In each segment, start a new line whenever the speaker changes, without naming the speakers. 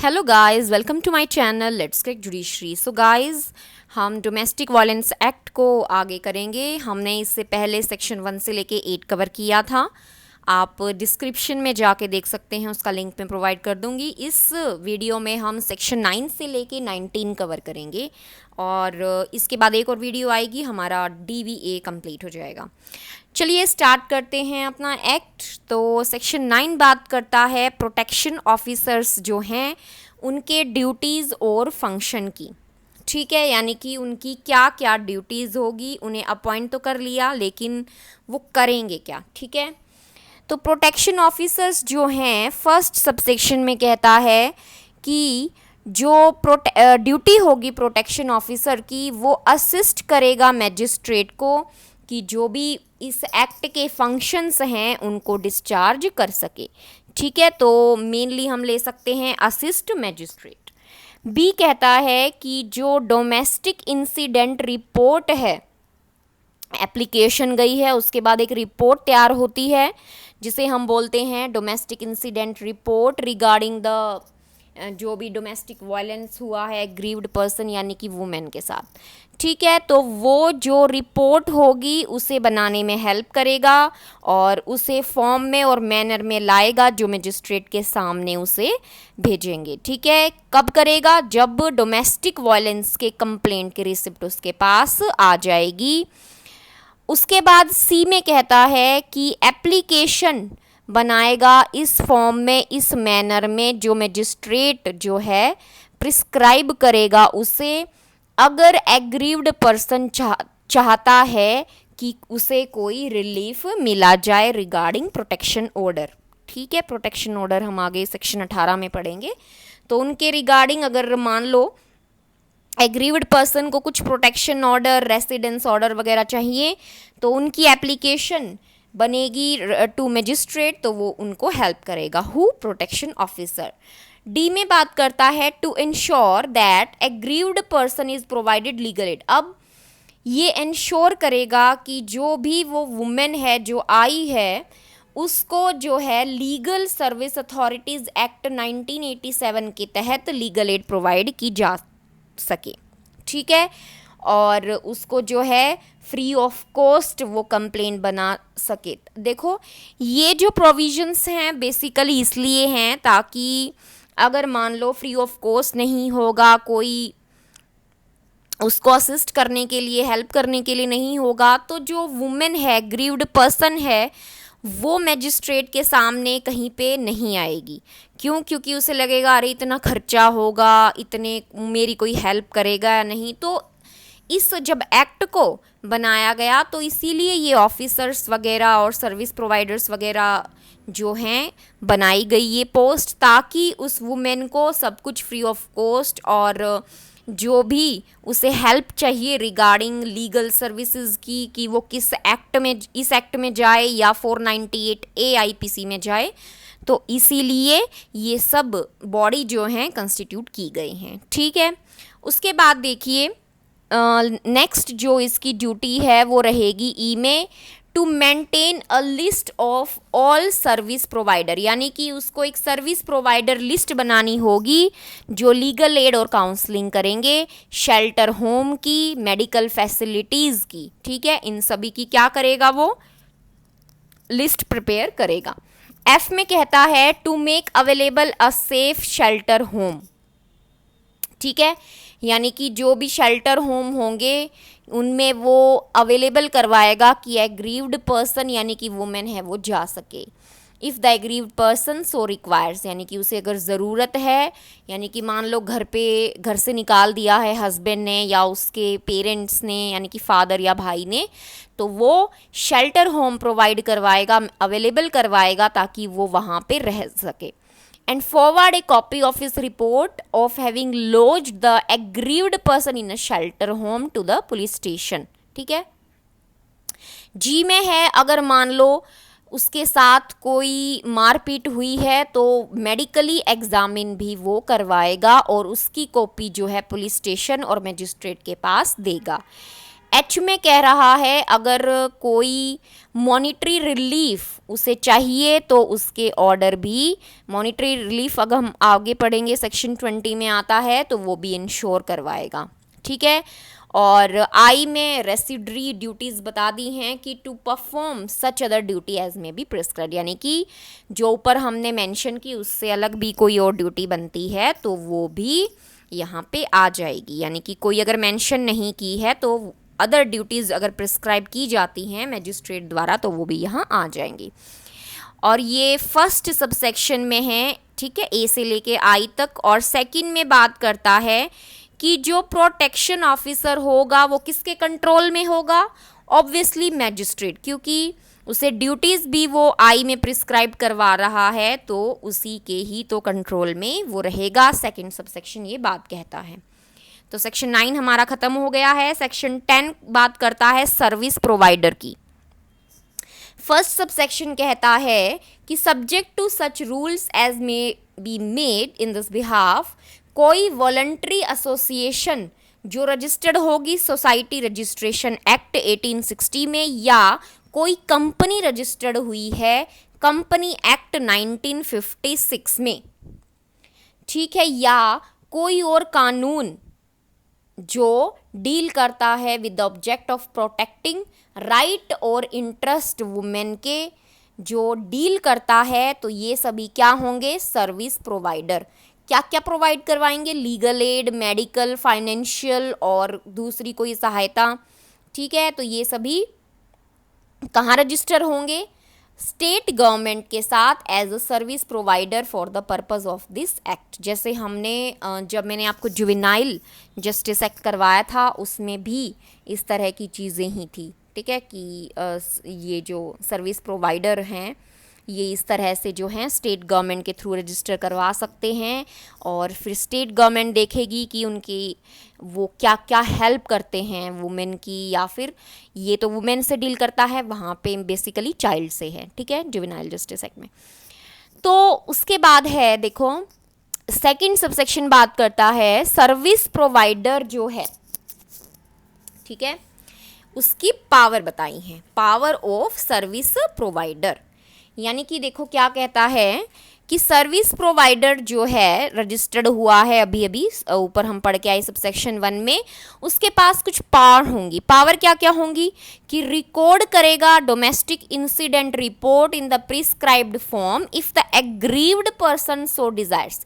Hello guys, welcome to my channel let's crack judiciary. So guys, हम domestic violence act को आगे करेंगे। हमने इससे पहले सेक्शन 1 से लेके 8 कवर किया था। आप डिस्क्रिप्शन में जाके देख सकते हैं, उसका लिंक मैं प्रोवाइड कर दूंगी। इस वीडियो में हम सेक्शन 9 से लेके 19 कवर करेंगे और इसके बाद एक और वीडियो आएगी, हमारा DVA कंप्लीट हो जाएगा। चलिए स्टार्ट करते हैं अपना एक्ट। तो सेक्शन 9 बात करता है प्रोटेक्शन ऑफिसर्स जो हैं उनके ड्यूटीज़ और फंक्शन की। ठीक है, यानी कि उनकी क्या क्या ड्यूटीज़ होगी। उन्हें अपॉइंट तो कर लिया, लेकिन वो करेंगे क्या। ठीक है, तो प्रोटेक्शन ऑफिसर्स जो हैं फर्स्ट सबसेक्शन में कहता है कि जो ड्यूटी होगी प्रोटेक्शन ऑफिसर की, वो असिस्ट करेगा मैजिस्ट्रेट को कि जो भी इस एक्ट के फंक्शंस हैं उनको डिस्चार्ज कर सके। ठीक है, तो मेनली हम ले सकते हैं असिस्ट मैजिस्ट्रेट। बी कहता है कि जो डोमेस्टिक इंसिडेंट रिपोर्ट है, एप्लीकेशन गई है, उसके बाद एक रिपोर्ट तैयार होती है जिसे हम बोलते हैं domestic incident report regarding the जो भी डोमेस्टिक वायलेंस हुआ है ग्रीव्ड पर्सन यानी कि वुमेन के साथ। ठीक है, तो वो जो रिपोर्ट होगी उसे बनाने में हेल्प करेगा और उसे फॉर्म में और मैनर में लाएगा जो मजिस्ट्रेट के सामने उसे भेजेंगे। ठीक है, कब करेगा? जब डोमेस्टिक वायलेंस के कंप्लेंट की रिसिप्ट उसके पास आ जाएगी। उसके बाद सी में कहता है कि एप्लीकेशन बनाएगा इस फॉर्म में, इस मैनर में जो मजिस्ट्रेट जो है प्रिस्क्राइब करेगा उसे, अगर एग्रीव्ड पर्सन चाहता है कि उसे कोई रिलीफ मिला जाए रिगार्डिंग प्रोटेक्शन ऑर्डर। ठीक है, प्रोटेक्शन ऑर्डर हम आगे सेक्शन 18 में पढ़ेंगे। तो उनके रिगार्डिंग अगर मान लो एग्रीव्ड पर्सन को कुछ प्रोटेक्शन ऑर्डर, रेसिडेंस ऑर्डर वगैरह चाहिए, तो उनकी एप्लीकेशन बनेगी टू मजिस्ट्रेट, तो वो उनको हेल्प करेगा। हु? Protection officer. डी में बात करता है to ensure that aggrieved person is provided legal aid. अब ये इंश्योर करेगा कि जो भी वो वुमेन है जो आई है उसको जो है लीगल सर्विस अथॉरिटीज़ एक्ट 1987 के तहत लीगल एड प्रोवाइड की जा सके। ठीक है, और उसको जो है फ्री ऑफ कॉस्ट वो कंप्लेंट बना सके। देखो, ये जो प्रोविजंस हैं बेसिकली इसलिए हैं ताकि अगर मान लो फ्री ऑफ कॉस्ट नहीं होगा, कोई उसको असिस्ट करने के लिए, हेल्प करने के लिए नहीं होगा, तो जो वुमेन है, ग्रीव्ड पर्सन है, वो मैजिस्ट्रेट के सामने कहीं पे नहीं आएगी। क्यों? क्योंकि उसे लगेगा अरे इतना खर्चा होगा, इतने मेरी कोई हेल्प करेगा या नहीं। तो इस जब एक्ट को बनाया गया तो इसीलिए ये ऑफिसर्स वगैरह और सर्विस प्रोवाइडर्स वगैरह जो हैं बनाई गई ये पोस्ट, ताकि उस वुमेन को सब कुछ फ्री ऑफ कॉस्ट और जो भी उसे हेल्प चाहिए रिगार्डिंग लीगल सर्विसेज की, कि वो किस एक्ट में, इस एक्ट में जाए या 498A IPC में जाए, तो इसीलिए ये सब बॉडी जो हैं कंस्टिट्यूट की गई हैं। ठीक है, उसके बाद देखिए नेक्स्ट जो इसकी ड्यूटी है वो रहेगी ई में, to maintain a list of all service provider, यानी कि उसको एक सर्विस प्रोवाइडर लिस्ट बनानी होगी जो लीगल एड और काउंसलिंग करेंगे, शेल्टर होम की, मेडिकल फैसिलिटीज़ की। ठीक है, इन सभी की क्या करेगा वो लिस्ट प्रिपेयर करेगा। एफ में कहता है to make available a safe shelter home. ठीक है, यानी कि जो भी शेल्टर होम होंगे उनमें वो अवेलेबल करवाएगा कि एग्रीव्ड पर्सन यानी कि वुमेन है वो जा सके। If the aggrieved person so requires, यानी कि उसे अगर ज़रूरत है, यानी कि मान लो घर से निकाल दिया है हस्बैंड ने या उसके पेरेंट्स ने, यानी कि फादर या भाई ने, तो वो शेल्टर होम प्रोवाइड करवाएगा, अवेलेबल करवाएगा ताकि वो वहाँ पे रह सके। And forward a copy of his report of having lodged the aggrieved person in a shelter home to the police station. ठीक है, जी में है अगर मान लो उसके साथ कोई मारपीट हुई है तो मेडिकली एग्जामिन भी वो करवाएगा और उसकी कॉपी जो है पुलिस स्टेशन और मजिस्ट्रेट के पास देगा। एच में कह रहा है अगर कोई मॉनिटरी रिलीफ उसे चाहिए तो उसके ऑर्डर भी, मॉनिटरी रिलीफ अगर हम आगे पढ़ेंगे सेक्शन 20 में आता है तो वो भी इंश्योर करवाएगा, ठीक है। और आई में रेसिडरी ड्यूटीज़ बता दी हैं कि to perform such other duty as may be prescribed, यानी कि जो ऊपर हमने मेंशन की उससे अलग भी कोई और ड्यूटी बनती है तो वो भी यहाँ पे आ जाएगी, यानी कि कोई अगर मेंशन नहीं की है तो अदर ड्यूटीज़ अगर प्रिस्क्राइब की जाती हैं मैजिस्ट्रेट द्वारा तो वो भी यहाँ आ जाएंगी। और ये फर्स्ट सबसेक्शन में है, ठीक है, ए से लेके आई तक। और सेकंड में बात करता है कि जो प्रोटेक्शन ऑफिसर होगा वो किसके कंट्रोल में होगा, ऑब्वियसली मैजिस्ट्रेट, क्योंकि उसे ड्यूटीज़ भी वो आई में प्रिस्क्राइब करवा रहा है तो उसी के ही तो कंट्रोल में वो रहेगा। सेकंड सबसेक्शन ये बात कहता है। तो सेक्शन 9 हमारा ख़त्म हो गया है। सेक्शन 10 बात करता है सर्विस प्रोवाइडर की। फर्स्ट सबसेक्शन कहता है कि subject to such rules as may be made in this behalf, कोई वॉलंटरी एसोसिएशन जो रजिस्टर्ड होगी सोसाइटी रजिस्ट्रेशन एक्ट 1860 में, या कोई कंपनी रजिस्टर्ड हुई है कंपनी एक्ट 1956 में, ठीक है, या कोई और कानून जो डील करता है with the object of protecting right और इंटरेस्ट वुमेन के, जो डील करता है, तो ये सभी क्या होंगे, सर्विस प्रोवाइडर। क्या क्या प्रोवाइड करवाएंगे, लीगल एड, मेडिकल, फाइनेंशियल और दूसरी कोई सहायता, ठीक है। तो ये सभी कहाँ रजिस्टर होंगे, स्टेट गवर्नमेंट के साथ as a service provider for the purpose of this act. जैसे हमने जब मैंने आपको जुवेनाइल जस्टिस एक्ट करवाया था उसमें भी इस तरह की चीज़ें ही थी, ठीक है, कि ये जो सर्विस प्रोवाइडर हैं ये इस तरह से जो हैं स्टेट गवर्नमेंट के थ्रू रजिस्टर करवा सकते हैं, और फिर स्टेट गवर्नमेंट देखेगी कि उनकी वो क्या क्या हेल्प करते हैं वुमेन की, या फिर ये तो वुमेन से डील करता है, वहाँ पे बेसिकली चाइल्ड से है, ठीक है, जुवेनाइल जस्टिस एक्ट में। तो उसके बाद है, देखो सेकंड सबसेक्शन बात करता है सर्विस प्रोवाइडर जो है, ठीक है, उसकी पावर बताई है, पावर ऑफ सर्विस प्रोवाइडर। यानी कि देखो क्या कहता है कि सर्विस प्रोवाइडर जो है रजिस्टर्ड हुआ है, अभी अभी ऊपर हम पढ़ के आए सबसेक्शन 1 में, उसके पास कुछ पावर होंगी। पावर क्या क्या होंगी कि रिकॉर्ड करेगा domestic incident report in the prescribed form if the aggrieved person so desires,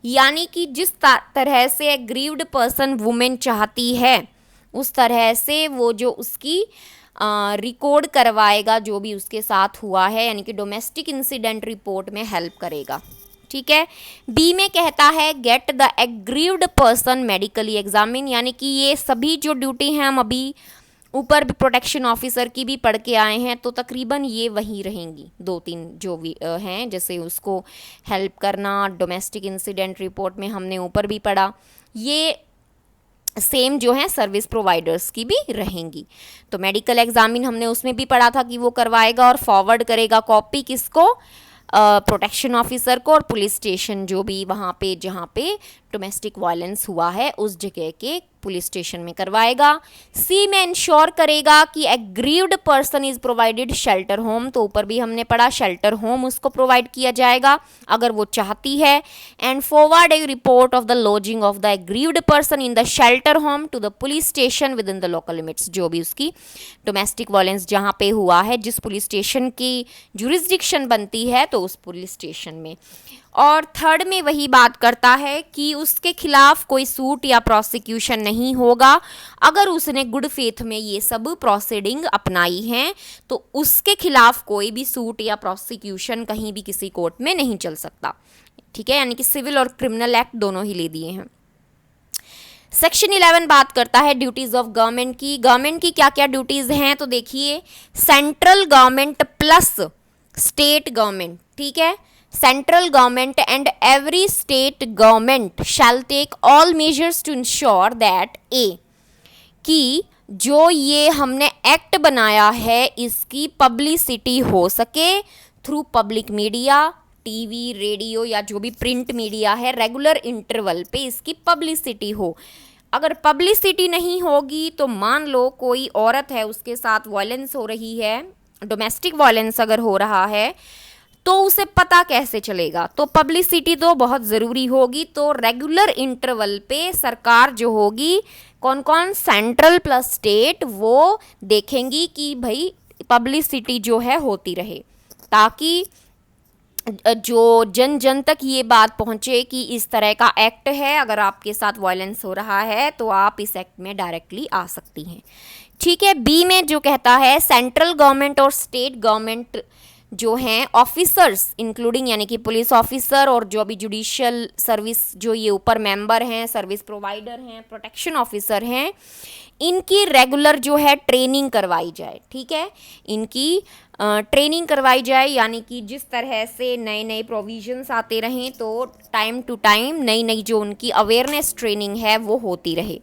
यानी कि जिस तरह से एग्रीव्ड पर्सन वुमेन चाहती है उस तरह से वो जो उसकी रिकॉर्ड करवाएगा जो भी उसके साथ हुआ है, यानी कि डोमेस्टिक इंसिडेंट रिपोर्ट में हेल्प करेगा, ठीक है। बी में कहता है get the aggrieved person medically examine, यानी कि ये सभी जो ड्यूटी हैं हम अभी ऊपर भी प्रोटेक्शन ऑफिसर की भी पढ़ के आए हैं, तो तकरीबन ये वही रहेंगी, 2-3 जो भी हैं, जैसे उसको हेल्प करना, डोमेस्टिक इंसिडेंट रिपोर्ट में हमने ऊपर भी पढ़ा, ये सेम जो है सर्विस प्रोवाइडर्स की भी रहेंगी। तो मेडिकल एग्जामिन हमने उसमें भी पढ़ा था कि वो करवाएगा और फॉरवर्ड करेगा कॉपी किसको, प्रोटेक्शन ऑफिसर को, और पुलिस स्टेशन जो भी वहाँ पे जहाँ पे डोमेस्टिक वायलेंस हुआ है उस जगह के पुलिस स्टेशन में करवाएगा। सी में इंश्योर करेगा कि aggrieved person is provided shelter home, तो ऊपर भी हमने पढ़ा शेल्टर होम उसको प्रोवाइड किया जाएगा अगर वो चाहती है। And forward a report of the lodging of the aggrieved person in the shelter home to the police station within the local limits, जो भी उसकी डोमेस्टिक वायलेंस जहाँ पे हुआ है, जिस पुलिस स्टेशन की जुरिस्डिक्शन बनती है तो उस पुलिस स्टेशन में। और थर्ड में वही बात करता है कि उसके खिलाफ कोई सूट या प्रोसिक्यूशन नहीं होगा अगर उसने गुड फेथ में ये सब प्रोसीडिंग अपनाई हैं, तो उसके खिलाफ कोई भी सूट या प्रोसिक्यूशन कहीं भी किसी कोर्ट में नहीं चल सकता, ठीक है, यानी कि सिविल और क्रिमिनल एक्ट दोनों ही ले दिए हैं। सेक्शन 11 बात करता है ड्यूटीज़ ऑफ गवर्नमेंट की। गवर्नमेंट की क्या क्या ड्यूटीज़ हैं, तो देखिए central government plus state government, ठीक है, central government and every state government shall take all measures to ensure that a, कि जो ये हमने एक्ट बनाया है इसकी पब्लिसिटी हो सके through public media, TV, radio या जो भी प्रिंट मीडिया है, रेगुलर इंटरवल पे इसकी पब्लिसिटी हो, अगर पब्लिसिटी नहीं होगी तो मान लो कोई औरत है, उसके साथ वायलेंस हो रही है, डोमेस्टिक वायलेंस अगर हो रहा है, तो उसे पता कैसे चलेगा? तो पब्लिसिटी तो बहुत ज़रूरी होगी। तो रेगुलर इंटरवल पे सरकार जो होगी, कौन कौन, सेंट्रल प्लस स्टेट, वो देखेंगी कि भाई पब्लिसिटी जो है होती रहे, ताकि जो जन जन तक ये बात पहुंचे कि इस तरह का एक्ट है, अगर आपके साथ वायलेंस हो रहा है तो आप इस एक्ट में डायरेक्टली आ सकती हैं। ठीक है। बी में जो कहता है, सेंट्रल गवर्नमेंट और स्टेट गवर्नमेंट जो हैं ऑफिसर्स इंक्लूडिंग, यानी कि पुलिस ऑफिसर और जो अभी जुडिशियल सर्विस जो ये ऊपर मेंबर हैं, सर्विस प्रोवाइडर हैं, प्रोटेक्शन ऑफिसर हैं, इनकी रेगुलर जो है ट्रेनिंग करवाई जाए। ठीक है, इनकी ट्रेनिंग करवाई जाए, यानी कि जिस तरह से नए नए प्रोविजंस आते रहें तो टाइम टू टाइम नई नई जो उनकी अवेयरनेस ट्रेनिंग है वो होती रहे।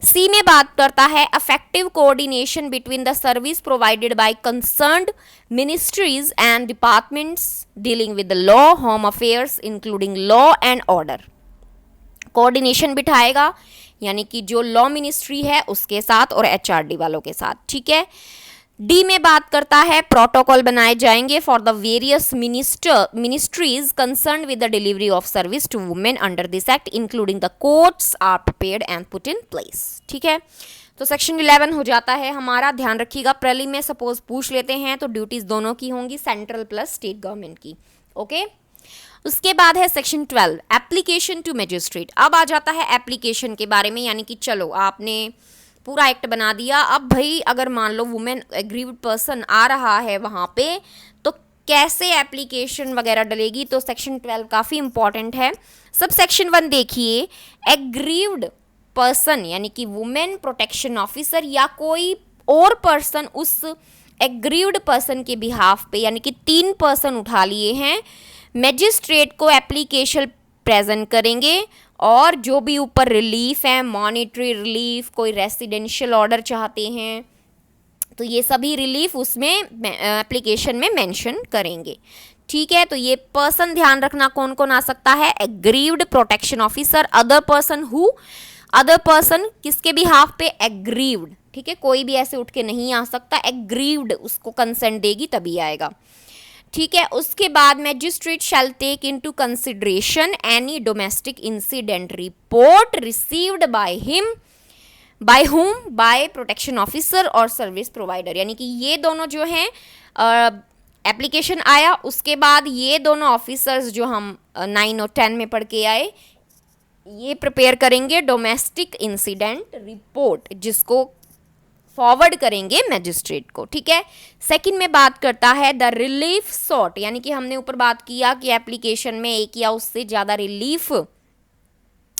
सी में बात करता है effective coordination between the service provided by concerned ministries and departments dealing with the law, home affairs including law and order. Coordination बिठाएगा, यानी कि जो लॉ मिनिस्ट्री है उसके साथ और एचआरडी वालों के साथ। ठीक है। डी में बात करता है प्रोटोकॉल बनाए जाएंगे for the various ministries concerned with the delivery of service to women under this act including the courts are prepared and put in place. ठीक है, तो सेक्शन 11 हो जाता है हमारा। ध्यान रखिएगा, प्रीली में सपोज पूछ लेते हैं तो ड्यूटीज दोनों की होंगी, सेंट्रल प्लस स्टेट गवर्नमेंट की। ओके। उसके बाद है सेक्शन 12 एप्लीकेशन टू मजिस्ट्रेट। अब आ जाता है एप्लीकेशन के बारे में, यानी कि चलो आपने पूरा एक्ट बना दिया, अब भाई अगर मान लो वुमेन एग्रीव्ड पर्सन आ रहा है वहाँ पे, तो कैसे एप्लीकेशन वगैरह डलेगी? तो सेक्शन 12 काफ़ी इंपॉर्टेंट है। सब सेक्शन 1 देखिए, एग्रीव्ड पर्सन यानी कि वुमेन प्रोटेक्शन ऑफिसर या कोई और पर्सन उस एग्रीव्ड पर्सन के बिहाफ पे, यानी कि 3 पर्सन उठा लिए हैं, मजिस्ट्रेट को एप्लीकेशन प्रेजेंट करेंगे और जो भी ऊपर रिलीफ है, मॉनिटरी रिलीफ, कोई रेसिडेंशियल ऑर्डर चाहते हैं तो ये सभी रिलीफ उसमें एप्लीकेशन में मेंशन करेंगे। ठीक है, तो ये पर्सन ध्यान रखना कौन कौन आ सकता है, aggrieved protection officer, other person किसके बिहाफ पे, एग्रीव्ड। ठीक है, कोई भी ऐसे उठ के नहीं आ सकता, एग्रीव्ड उसको कंसेंट देगी तभी आएगा। ठीक है, उसके बाद magistrate shall take into consideration any domestic incident report received by whom, by protection officer और सर्विस प्रोवाइडर। यानी कि ये दोनों जो हैं, एप्लीकेशन आया, उसके बाद ये दोनों ऑफिसर्स जो हम 9 और 10 में पढ़ के आए, ये प्रिपेयर करेंगे डोमेस्टिक इंसिडेंट रिपोर्ट, जिसको फॉरवर्ड करेंगे मैजिस्ट्रेट को। ठीक है। सेकंड में बात करता है द रिलीफ सॉट, यानी कि हमने ऊपर बात किया कि एप्लीकेशन में एक या उससे ज़्यादा रिलीफ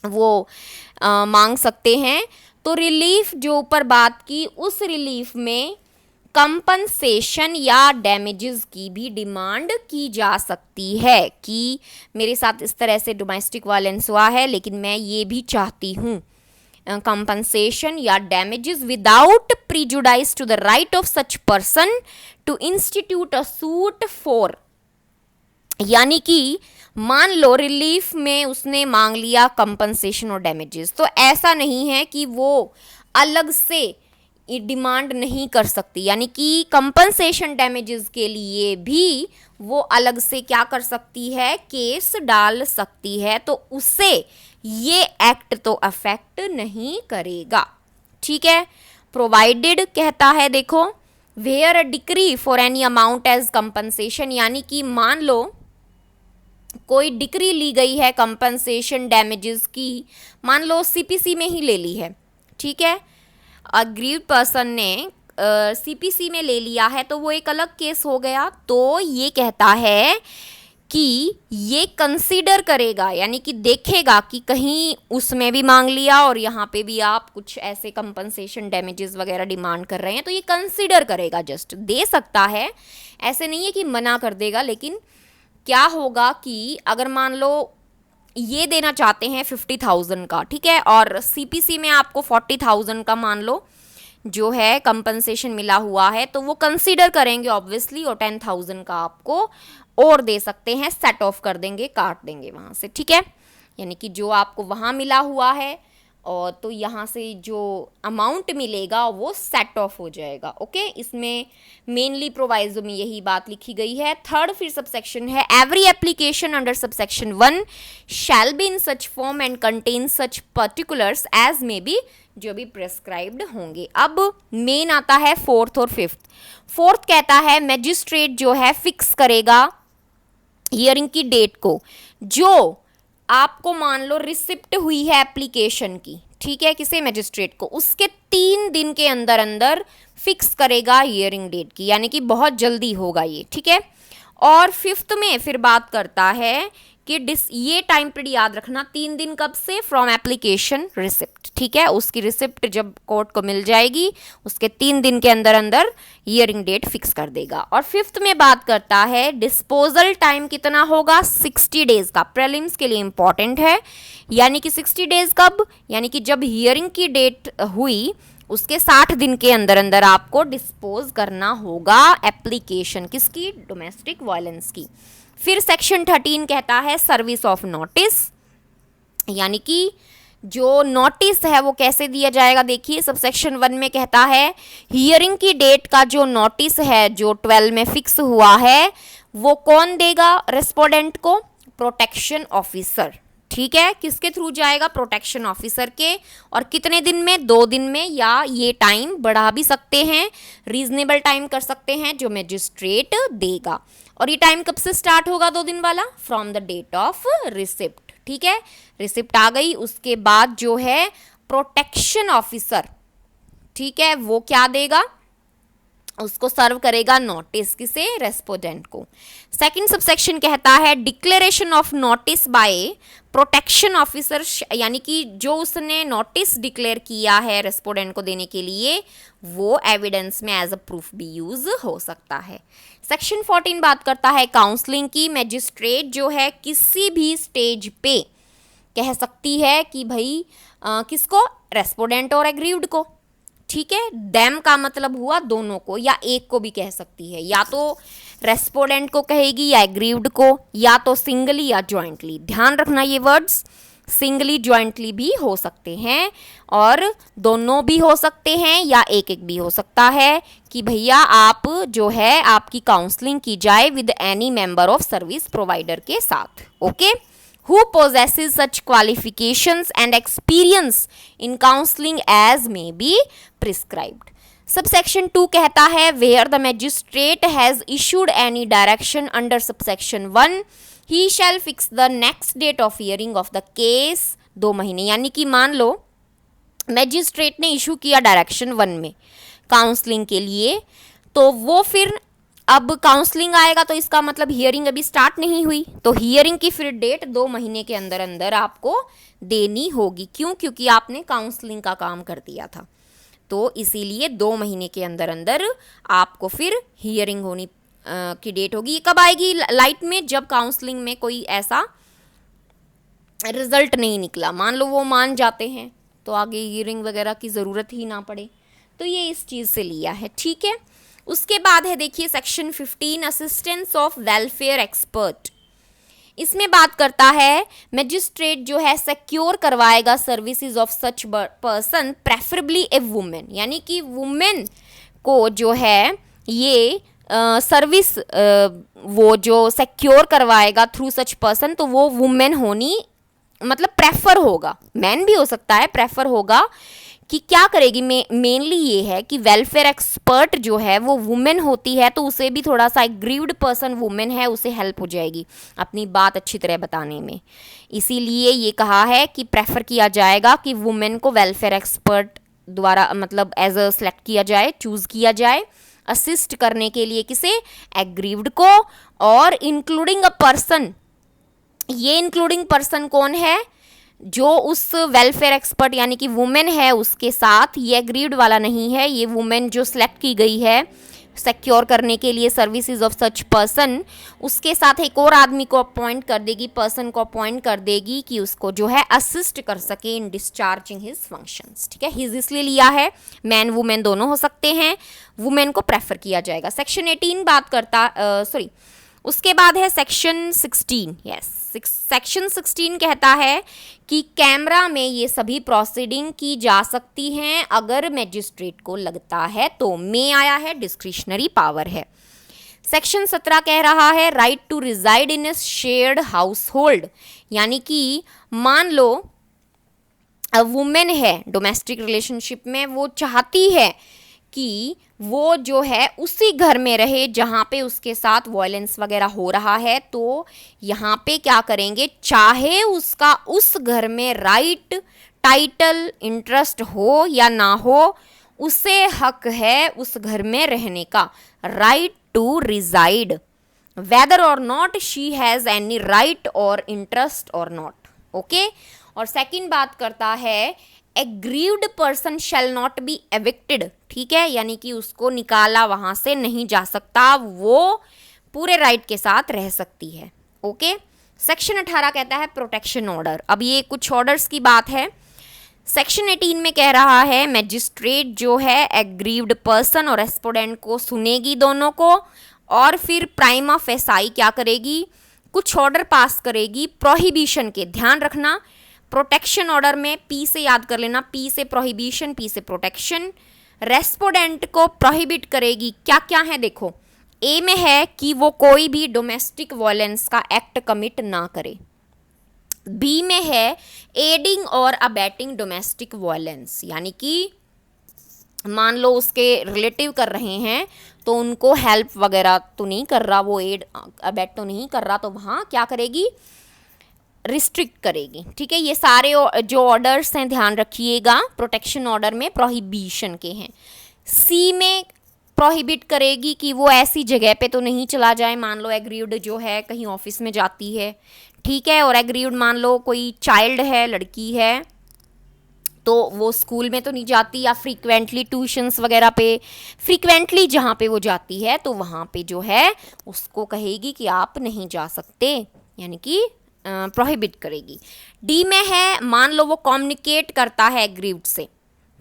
वो मांग सकते हैं। तो रिलीफ जो ऊपर बात की, उस रिलीफ में कंपनसेशन या डैमेजेस की भी डिमांड की जा सकती है कि मेरे साथ इस तरह से डोमेस्टिक वायलेंस हुआ है, लेकिन मैं ये भी चाहती हूँ compensation या damages without prejudice to the right of such person to institute a suit for, यानी कि मान लो रिलीफ में उसने मांग लिया कंपनसेशन और डैमेजेस, तो ऐसा नहीं है कि वो अलग से डिमांड नहीं कर सकती, यानी कि कंपनसेशन डैमेजेस के लिए भी वो अलग से क्या कर सकती है, केस डाल सकती है, तो उसे ये एक्ट तो अफेक्ट नहीं करेगा। ठीक है। प्रोवाइडेड कहता है, देखो, where a decree for any amount as compensation, यानी कि मान लो कोई डिक्री ली गई है कंपनसेशन डैमेजेस की, मान लो सीपीसी में ही ले ली है। ठीक है, अग्रीव्ड पर्सन ने सीपीसी में ले लिया है तो वो एक अलग केस हो गया। तो ये कहता है कि ये कंसीडर करेगा, यानी कि देखेगा कि कहीं उसमें भी मांग लिया और यहाँ पे भी आप कुछ ऐसे कंपनसेशन डैमेजेस वगैरह डिमांड कर रहे हैं, तो ये कंसीडर करेगा, जस्ट दे सकता है, ऐसे नहीं है कि मना कर देगा। लेकिन क्या होगा कि अगर मान लो ये देना चाहते हैं 50,000 का, ठीक है, और सीपीसी में आपको 40,000 का मान लो जो है कंपनसेशन मिला हुआ है, तो वो कंसीडर करेंगे ऑब्वियसली, और 10,000 का आपको और दे सकते हैं, सेट ऑफ कर देंगे, काट देंगे वहाँ से। ठीक है, यानी कि जो आपको वहाँ मिला हुआ है और तो यहाँ से जो अमाउंट मिलेगा वो सेट ऑफ हो जाएगा। ओके, इसमें मेनली प्रोवाइजो में यही बात लिखी गई है। थर्ड फिर सबसेक्शन है, every application under subsection 1 shall be in such form and contain such particulars as may be, जो भी प्रेस्क्राइब्ड होंगे। अब मेन आता है फोर्थ और फिफ्थ। फोर्थ कहता है मैजिस्ट्रेट जो है फिक्स करेगा हियरिंग की डेट को, जो आपको मान लो रिसिप्ट हुई है एप्लीकेशन की, ठीक है, किसी मजिस्ट्रेट को, उसके 3 दिन के अंदर अंदर फिक्स करेगा हियरिंग डेट की, यानी कि बहुत जल्दी होगा ये, ठीक है। और फिफ्थ में फिर बात करता है कि ये टाइम पीरियड याद रखना, 3 दिन कब से, फ्रॉम एप्लीकेशन रिसिप्ट, ठीक है, उसकी रिसिप्ट जब कोर्ट को मिल जाएगी उसके 3 दिन के अंदर अंदर हियरिंग डेट फिक्स कर देगा। और फिफ्थ में बात करता है डिस्पोजल टाइम कितना होगा, 60 डेज का। प्रीलिम्स के लिए इंपॉर्टेंट है, यानी कि 60 डेज कब, यानी कि जब हियरिंग की डेट हुई उसके 60 दिन के अंदर अंदर आपको डिस्पोज करना होगा एप्लीकेशन किसकी, डोमेस्टिक वायलेंस की। फिर सेक्शन 13 कहता है सर्विस ऑफ नोटिस, यानी कि जो नोटिस है वो कैसे दिया जाएगा। देखिए सबसेक्शन 1 में कहता है हियरिंग की डेट का जो नोटिस है जो 12 में फिक्स हुआ है वो कौन देगा रेस्पोंडेंट को, प्रोटेक्शन ऑफिसर, ठीक है। किसके थ्रू जाएगा, प्रोटेक्शन ऑफिसर के। और कितने दिन में, 2 दिन में, या ये टाइम बढ़ा भी सकते हैं, रीजनेबल टाइम कर सकते हैं जो मजिस्ट्रेट देगा। और ये टाइम कब से स्टार्ट होगा 2 दिन वाला, from the date of receipt, ठीक है। रिसिप्ट आ गई, उसके बाद जो है प्रोटेक्शन ऑफिसर, ठीक है, वो क्या देगा, उसको सर्व करेगा नोटिस, किसे, रेस्पोंडेंट को। सेकंड सबसेक्शन कहता है declaration of notice bye protection officer, यानी कि जो उसने नोटिस डिक्लेयर किया है रेस्पोंडेंट को देने के लिए वो एविडेंस में एज अ प्रूफ भी यूज हो सकता है। सेक्शन 14 बात करता है काउंसलिंग की। मैजिस्ट्रेट जो है किसी भी स्टेज पे कह सकती है कि भाई किसको, रेस्पोंडेंट और एग्रीव्ड को, ठीक है। देम का मतलब हुआ दोनों को, या एक को भी कह सकती है, या तो रेस्पोंडेंट को कहेगी या एग्रीव्ड को, या तो सिंगली या जॉइंटली। ध्यान रखना ये वर्ड्स, सिंगली जॉइंटली भी हो सकते हैं और दोनों भी हो सकते हैं, या एक एक भी हो सकता है कि भैया आप जो है आपकी काउंसलिंग की जाए with any member of service provider के साथ। Okay, who possesses such qualifications and experience in counseling as may be prescribed. Subsection 2 कहता है where the magistrate has issued any direction under subsection 1 he shall fix the next date of hearing of the case 2 महीने, यानी कि मान लो magistrate ने issue किया direction 1 में counselling के लिए, तो वो फिर अब काउंसलिंग आएगा तो इसका मतलब हियरिंग अभी स्टार्ट नहीं हुई, तो हियरिंग की फिर डेट 2 महीने के अंदर अंदर आपको देनी होगी। क्यों, क्योंकि आपने काउंसलिंग का काम कर दिया था, तो इसीलिए 2 महीने के अंदर अंदर आपको फिर हियरिंग होनी की डेट होगी। ये कब आएगी लाइट में, जब काउंसलिंग में कोई ऐसा रिजल्ट नहीं निकला, मान लो वो मान जाते हैं तो आगे हियरिंग वगैरह की ज़रूरत ही ना पड़े, तो ये इस चीज़ से लिया है, ठीक है। उसके बाद है देखिए section 15 assistance of welfare expert. इसमें बात करता है मैजिस्ट्रेट जो है सिक्योर करवाएगा services of such person preferably A women, यानी कि वुमेन को जो है ये सर्विस वो जो सिक्योर करवाएगा थ्रू सच पर्सन, तो वो वुमेन होनी मतलब प्रेफर होगा, मैन भी हो सकता है, प्रेफर होगा कि क्या करेगी। मेनली ये है कि वेलफेयर एक्सपर्ट जो है वो वुमेन होती है, तो उसे भी थोड़ा सा एग्रीव्ड पर्सन वुमेन है उसे हेल्प हो जाएगी अपनी बात अच्छी तरह बताने में। इसीलिए ये कहा है कि प्रेफर किया जाएगा कि वुमेन को वेलफेयर एक्सपर्ट द्वारा मतलब एज अ सेलेक्ट किया जाए, चूज़ किया जाए असिस्ट करने के लिए किसे, एग्रीव्ड को। और इंक्लूडिंग अ पर्सन, ये इंक्लूडिंग पर्सन कौन है, जो उस वेलफेयर एक्सपर्ट यानी कि वुमेन है उसके साथ, ये एग्रीड वाला नहीं है, ये वुमेन जो सिलेक्ट की गई है सिक्योर करने के लिए सर्विसेज ऑफ सच पर्सन, उसके साथ एक और आदमी को अपॉइंट कर देगी, पर्सन को अपॉइंट कर देगी कि उसको जो है असिस्ट कर सके इन डिस्चार्जिंग हिज फंक्शंस, ठीक है। हिज इसलिए लिया है, मैन वुमेन दोनों हो सकते हैं, वुमेन को प्रेफर किया जाएगा। सेक्शन 18 बात करता उसके बाद है सेक्शन 16, यस सेक्शन 16 कहता है कि कैमरा में ये सभी प्रोसीडिंग की जा सकती हैं अगर मैजिस्ट्रेट को लगता है तो। मे आया है, डिस्क्रिशनरी पावर है। सेक्शन 17 कह रहा है right to reside in a shared household, यानी कि मान लो वुमेन है डोमेस्टिक रिलेशनशिप में, वो चाहती है कि वो जो है उसी घर में रहे जहाँ पे उसके साथ वायलेंस वगैरह हो रहा है, तो यहाँ पे क्या करेंगे, चाहे उसका उस घर में राइट, टाइटल, इंटरेस्ट हो या ना हो, उसे हक है उस घर में रहने का, राइट टू रिजाइड, वेदर और not she has any right और इंटरेस्ट और नॉट। ओके। और सेकंड बात करता है aggrieved person shall not be evicted, ठीक है, यानी कि उसको निकाला वहां से नहीं जा सकता, वो पूरे राइट के साथ रह सकती है। ओके। सेक्शन 18 कहता है प्रोटेक्शन ऑर्डर। अब ये कुछ ऑर्डर्स की बात है। सेक्शन 18 में कह रहा है मैजिस्ट्रेट जो है एग्रीव्ड पर्सन और रेस्पोंडेंट को सुनेगी दोनों को, और फिर प्राइमा फेसाई क्या करेगी, कुछ ऑर्डर पास करेगी प्रोहिबिशन के। ध्यान रखना प्रोटेक्शन ऑर्डर में पी से याद कर लेना, पी से प्रोहिबिशन, पी से प्रोटेक्शन। रेस्पोंडेंट को प्रोहिबिट करेगी, क्या क्या है देखो, ए में है कि वो कोई भी डोमेस्टिक वायलेंस का एक्ट कमिट ना करे। बी में है एडिंग और अबेटिंग डोमेस्टिक वायलेंस, यानी कि मान लो उसके रिलेटिव कर रहे हैं तो उनको हेल्प वगैरह तो नहीं कर रहा, वो एड अबेट तो नहीं कर रहा, तो वहाँ क्या करेगी, रिस्ट्रिक्ट करेगी। ठीक है, ये सारे जो ऑर्डर्स हैं ध्यान रखिएगा, प्रोटेक्शन ऑर्डर में प्रोहिबिशन के हैं। सी में प्रोहिबिट करेगी कि वो ऐसी जगह पे तो नहीं चला जाए, मान लो एग्रीव्ड जो है कहीं ऑफिस में जाती है, ठीक है, और एग्रीव्ड मान लो कोई चाइल्ड है, लड़की है, तो वो स्कूल में तो नहीं जाती, या फ्रीक्वेंटली ट्यूशन्स वगैरह पे फ्रीक्वेंटली जहाँ पे वो जाती है तो वहाँ पे जो है उसको कहेगी कि आप नहीं जा सकते, यानी कि प्रोहिबिट करेगी। डी में है मान लो वो कम्युनिकेट करता है एग्रीव्ड से,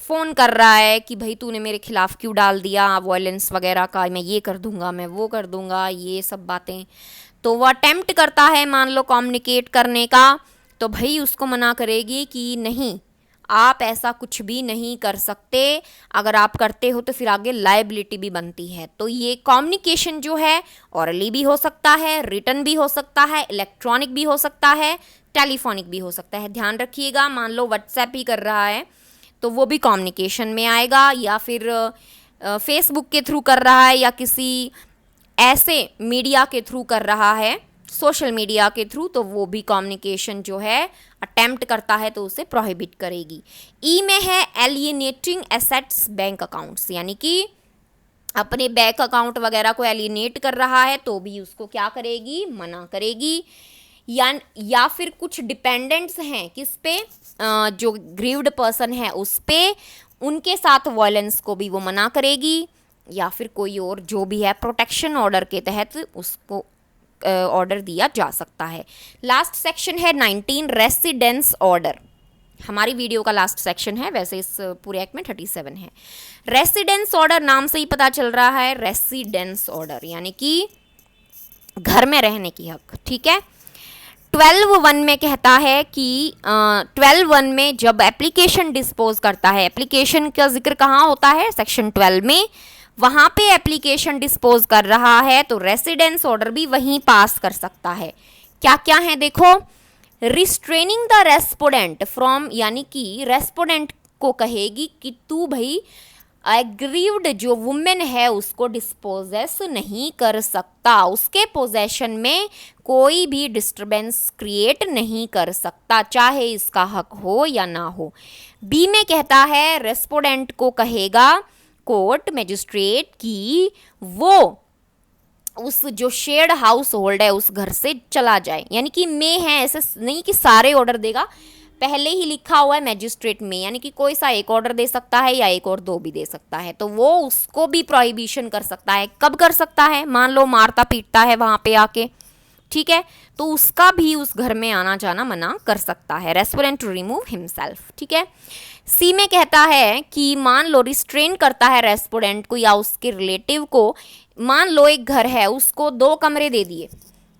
फ़ोन कर रहा है कि भाई तूने मेरे खिलाफ क्यों डाल दिया वायलेंस वगैरह का, मैं ये कर दूंगा, मैं वो कर दूंगा, ये सब बातें, तो वो अटेम्प्ट करता है मान लो कम्युनिकेट करने का, तो भाई उसको मना करेगी कि नहीं आप ऐसा कुछ भी नहीं कर सकते, अगर आप करते हो तो फिर आगे लायबिलिटी भी बनती है। तो ये कम्युनिकेशन जो है ऑरली भी हो सकता है, रिटन भी हो सकता है, इलेक्ट्रॉनिक भी हो सकता है, टेलीफोनिक भी हो सकता है। ध्यान रखिएगा, मान लो व्हाट्सएप ही कर रहा है तो वो भी कम्युनिकेशन में आएगा, या फिर फेसबुक के थ्रू कर रहा है, या किसी ऐसे मीडिया के थ्रू कर रहा है, सोशल मीडिया के थ्रू, तो वो भी कम्युनिकेशन जो है अटेम्प्ट करता है तो उसे प्रोहिबिट करेगी। ई में है एलियनेटिंग एसेट्स बैंक अकाउंट्स, यानी कि अपने बैंक अकाउंट वगैरह को एलियनेट कर रहा है तो भी उसको क्या करेगी, मना करेगी। या फिर कुछ डिपेंडेंट्स हैं किस पे, जो ग्रीव्ड पर्सन है उस पे, उनके साथ वायलेंस को भी वो मना करेगी, या फिर कोई और जो भी है प्रोटेक्शन ऑर्डर के तहत उसको ऑर्डर दिया जा सकता है। लास्ट सेक्शन है 19 रेसिडेंस ऑर्डर, हमारी वीडियो का लास्ट सेक्शन है, वैसे इस पूरे एक्ट में 37 है। रेसिडेंस ऑर्डर नाम से ही पता चल रहा है, रेसिडेंस ऑर्डर यानी कि घर में रहने की हक। ठीक है, 12(1) में कहता है कि 12(1) में जब एप्लीकेशन डिस्पोज करता है, एप्लीकेशन का जिक्र कहाँ होता है, सेक्शन 12 में, वहाँ पे एप्लीकेशन डिस्पोज कर रहा है तो रेसिडेंस ऑर्डर भी वहीं पास कर सकता है। क्या क्या है देखो, रिस्ट्रेनिंग द रेस्पोडेंट फ्रॉम, यानी कि रेस्पोडेंट को कहेगी कि तू भाई एग्रीव्ड जो वुमेन है उसको डिस्पोजेस नहीं कर सकता, उसके पोजेशन में कोई भी डिस्टर्बेंस क्रिएट नहीं कर सकता, चाहे इसका हक हो या ना हो। बी में कहता है रेस्पोडेंट को कहेगा कोर्ट मजिस्ट्रेट की वो उस जो शेयर्ड हाउस होल्ड है उस घर से चला जाए, यानी कि में है, ऐसे नहीं कि सारे ऑर्डर देगा, पहले ही लिखा हुआ है मैजिस्ट्रेट में, यानी कि कोई सा एक ऑर्डर दे सकता है या एक और दो भी दे सकता है, तो वो उसको भी प्रोहिबिशन कर सकता है। कब कर सकता है, मान लो मारता पीटता है वहां पे आके, ठीक है, तो उसका भी उस घर में आना जाना मना कर सकता है, रेस्पोडेंट टू रिमूव हिमसेल्फ। ठीक है, सी में कहता है कि मान लो रिस्ट्रेन करता है रेस्पोडेंट को या उसके रिलेटिव को, मान लो एक घर है उसको 2 कमरे दे दिए,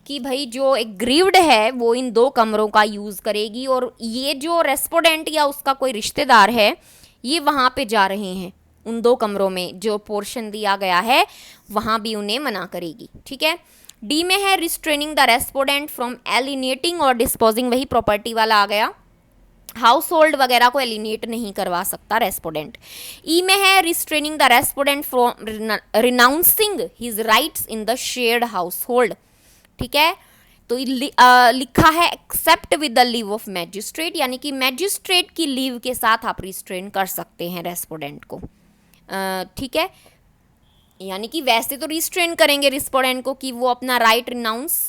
कि भाई जो एग्रीव्ड है वो इन 2 कमरों का यूज़ करेगी, और ये जो रेस्पोडेंट या उसका कोई रिश्तेदार है ये वहाँ पे जा रहे हैं, उन 2 कमरों में जो पोर्शन दिया गया है वहाँ भी उन्हें मना करेगी। ठीक है। डी में है रिस्ट्रेनिंग द रेस्पोडेंट फ्रॉम एलिनेटिंग और डिस्पोजिंग, वही प्रॉपर्टी वाला आ गया, हाउस होल्ड वगैरह को एलिनेट नहीं करवा सकता रेस्पोडेंट। ई में है restraining the respondent from renouncing his rights in the shared household. ठीक है। तो लिखा है except with the leave of magistrate, यानी कि मैजिस्ट्रेट की लीव के साथ आप रिस्ट्रेन कर सकते हैं रेस्पोडेंट को। ठीक है। यानी कि वैसे तो रिस्ट्रेन करेंगे रेस्पोडेंट को कि वो अपना राइट रिनाउंस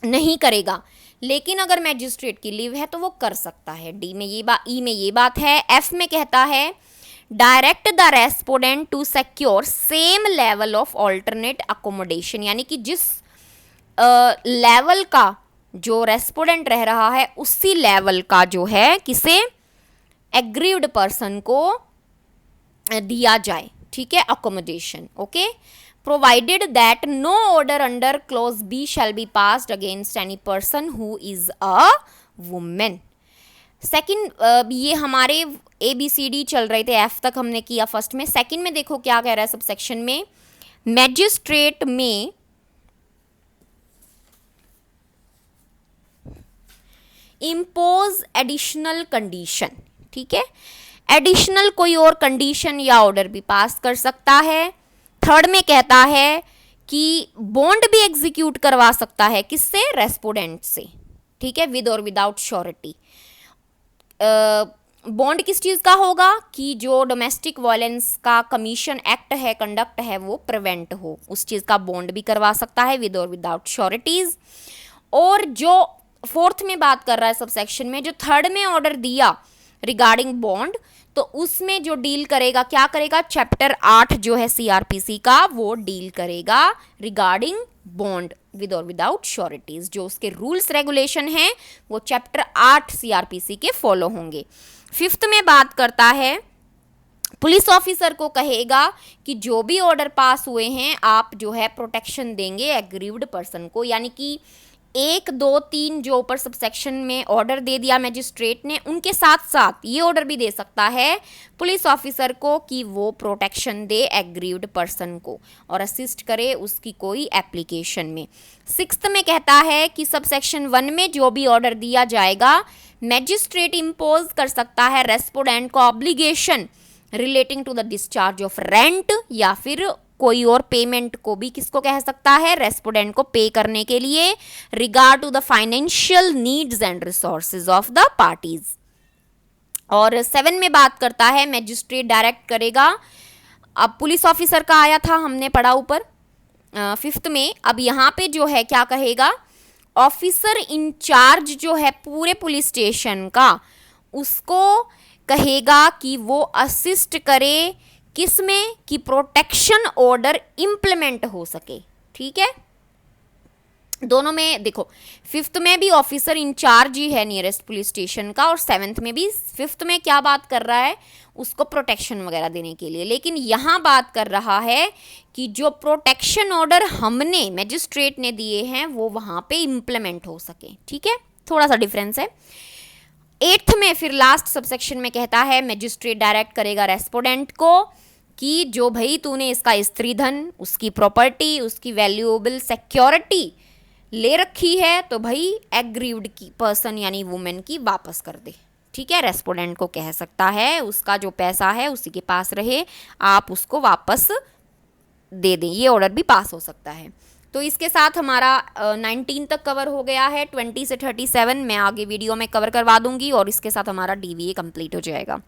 नहीं करेगा, लेकिन अगर मैजिस्ट्रेट की लीव है तो वो कर सकता है। डी में ये बात, ई में ये बात है। एफ में कहता है direct the respondent to secure same level of alternate accommodation, यानी कि जिस लेवल का जो रेस्पोडेंट रह रहा है उसी लेवल का जो है किसे, एग्रीव्ड पर्सन को दिया जाए। ठीक है, accommodation. Okay, provided that no order under clause B shall be passed against any person who is a woman। Second, ये हमारे ABCD चल रहे थे, F तक हमने किया फर्स्ट में। सेकंड में देखो क्या कह रहा है सब सेक्शन में, मैजिस्ट्रेट में इम्पोज एडिशनल कंडीशन। ठीक है, एडिशनल कोई और कंडीशन या ऑर्डर भी पास कर सकता है। थर्ड में कहता है कि बॉन्ड भी एग्जीक्यूट करवा सकता है, किससे, रेस्पोडेंट से। ठीक है, विद और विदाउट श्योरिटी। बॉन्ड किस चीज़ का होगा कि जो डोमेस्टिक वायलेंस का कमीशन एक्ट है, कंडक्ट है, वो प्रिवेंट हो, उस चीज़ का बॉन्ड भी करवा सकता है विद और विदाउट श्योरिटीज। और जो फोर्थ में बात कर रहा है सब सेक्शन में, जो थर्ड में ऑर्डर दिया रिगार्डिंग बॉन्ड, तो उसमें जो डील करेगा, क्या करेगा, चैप्टर 8 जो है CRPC का, वो डील करेगा रिगार्डिंग बॉन्ड विद और विदाउट श्योरिटीज। जो उसके रूल्स रेगुलेशन हैं वो चैप्टर 8 CRPC के फॉलो होंगे। फिफ्थ में बात करता है, पुलिस ऑफिसर को कहेगा कि जो भी ऑर्डर पास हुए हैं आप जो है प्रोटेक्शन देंगे एग्रीव्ड पर्सन को, यानी कि 1, 2, 3 जो ऊपर सबसेक्शन में ऑर्डर दे दिया मैजिस्ट्रेट ने, उनके साथ साथ ये ऑर्डर भी दे सकता है पुलिस ऑफिसर को कि वो प्रोटेक्शन दे एग्रीव्ड पर्सन को और असिस्ट करे उसकी कोई एप्लीकेशन में। सिक्स्थ में कहता है कि सबसेक्शन 1 में जो भी ऑर्डर दिया जाएगा मैजिस्ट्रेट इम्पोज कर सकता है रेस्पोडेंट को obligation relating to the discharge of rent, या फिर कोई और पेमेंट को भी किसको कह सकता है, रेस्पोडेंट को पे करने के लिए, regard to the financial needs and resources of the parties. और 7 में बात करता है मैजिस्ट्रेट डायरेक्ट करेगा, अब पुलिस ऑफिसर का आया था हमने पढ़ा ऊपर 5th में, अब यहाँ पे जो है क्या कहेगा, ऑफिसर इंचार्ज जो है पूरे पुलिस स्टेशन का, उसको कहेगा कि वो असिस्ट करे किसमें, कि प्रोटेक्शन ऑर्डर इंप्लीमेंट हो सके। ठीक है, दोनों में देखो, 5th में भी ऑफिसर इंचार्ज ही है नियरेस्ट पुलिस स्टेशन का, और 7th में भी। 5th में क्या बात कर रहा है, उसको प्रोटेक्शन वगैरह देने के लिए, लेकिन यहाँ बात कर रहा है कि जो प्रोटेक्शन ऑर्डर हमने मैजिस्ट्रेट ने दिए हैं वो वहाँ पे इम्प्लीमेंट हो सके। ठीक है, थोड़ा सा डिफरेंस है। 8th में फिर लास्ट सबसेक्शन में कहता है मैजिस्ट्रेट डायरेक्ट करेगा रेस्पोडेंट को कि जो भाई तूने इसका स्त्री धन, उसकी प्रॉपर्टी, उसकी वैल्यूएबल सिक्योरिटी ले रखी है तो भाई एग्रीव्ड की पर्सन यानी वुमेन की वापस कर दे। ठीक है, रेस्पोडेंट को कह सकता है उसका जो पैसा है उसी के पास रहे, आप उसको वापस दे दें, ये ऑर्डर भी पास हो सकता है। तो इसके साथ हमारा 19 तक कवर हो गया है। 20 से 37 मैं आगे वीडियो में कवर करवा दूंगी और इसके साथ हमारा DVA कंप्लीट हो जाएगा।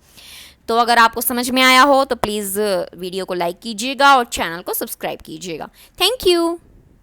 तो अगर आपको समझ में आया हो तो प्लीज़ वीडियो को लाइक कीजिएगा और चैनल को सब्सक्राइब कीजिएगा। Thank you.